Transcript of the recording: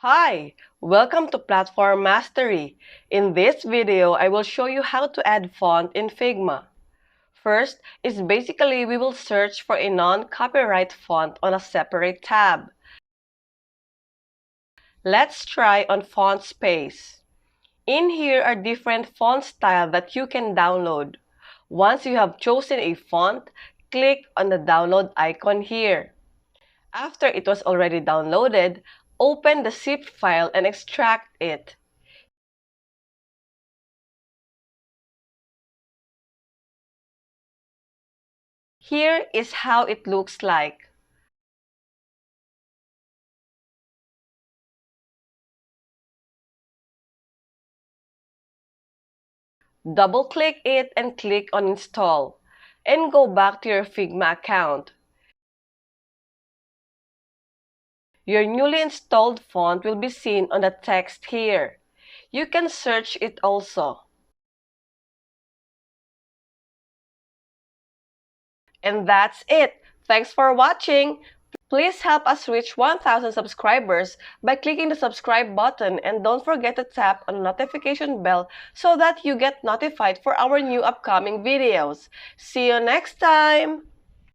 Hi! Welcome to Platform Mastery. In this video, I will show you how to add font in Figma. First is basically we will search for a non-copyright font on a separate tab. Let's try on Font Space. In here are different font styles that you can download. Once you have chosen a font, click on the download icon here. After it was already downloaded, open the zip file and extract it. Here is how it looks like. Double-click it and click on Install. And go back to your Figma account. Your newly installed font will be seen on the text here. You can search it also. And that's it. Thanks for watching. Please help us reach 1,000 subscribers by clicking the subscribe button, and don't forget to tap on the notification bell so that you get notified for our new upcoming videos. See you next time!